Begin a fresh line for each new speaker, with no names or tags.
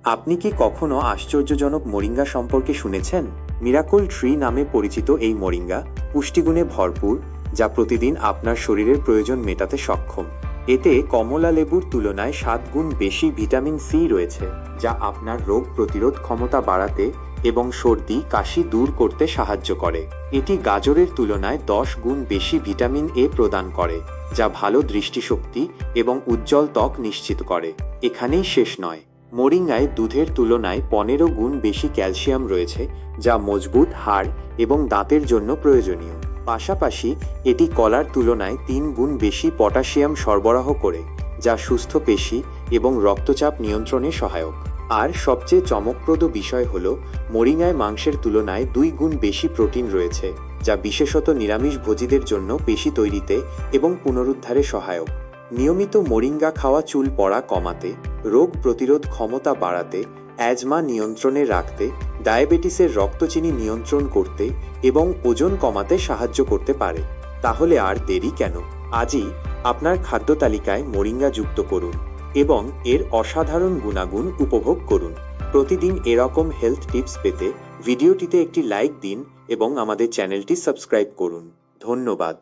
আপনি কি কখনো আশ্চর্যজনক মোরিঙ্গা সম্পর্কে শুনেছেন? মিরাকল ট্রি নামে পরিচিত এই মোরিঙ্গা পুষ্টিগুণে ভরপুর, যা প্রতিদিন আপনার শরীরের প্রয়োজন মেটাতে সক্ষম। এতে কমলা লেবুর তুলনায় 7 গুণ বেশি ভিটামিন সি রয়েছে, যা আপনার রোগ প্রতিরোধ ক্ষমতা বাড়াতে এবং সর্দি কাশি দূর করতে সাহায্য করে। এটি গাজরের তুলনায় 10 গুণ বেশি ভিটামিন এ প্রদান করে, যা ভালো দৃষ্টিশক্তি এবং উজ্জ্বল ত্বক নিশ্চিত করে। এখানেই শেষ নয়, মোরিঙ্গায় দুধের তুলনায় 15 গুণ বেশি ক্যালসিয়াম রয়েছে, যা মজবুত হাড় এবং দাঁতের জন্য প্রয়োজনীয়। পাশাপাশি এটি কলার তুলনায় 3 গুণ বেশি পটাশিয়াম সরবরাহ করে, যা সুস্থ পেশি এবং রক্তচাপ নিয়ন্ত্রণে সহায়ক। আর সবচেয়ে চমকপ্রদ বিষয় হল, মোরিঙ্গায় মাংসের তুলনায় 2 গুণ বেশি প্রোটিন রয়েছে, যা বিশেষত নিরামিষভোজীদের জন্য পেশি তৈরিতে এবং পুনরুদ্ধারে সহায়ক। নিয়মিত মোরিঙ্গা খাওয়া চুল পড়া কমাতে, রোগ প্রতিরোধ ক্ষমতা বাড়াতে, অ্যাজমা নিয়ন্ত্রণে রাখতে, ডায়াবেটিসের রক্তচিনি নিয়ন্ত্রণ করতে এবং ওজন কমাতে সাহায্য করতে পারে। তাহলে আর দেরি কেন? আজই আপনার খাদ্য তালিকায় মোরিঙ্গা যুক্ত করুন এবং এর অসাধারণ গুণাগুণ উপভোগ করুন। প্রতিদিন এরকম হেলথ টিপস পেতে ভিডিওটিতে একটি লাইক দিন এবং আমাদের চ্যানেলটি সাবস্ক্রাইব করুন। ধন্যবাদ।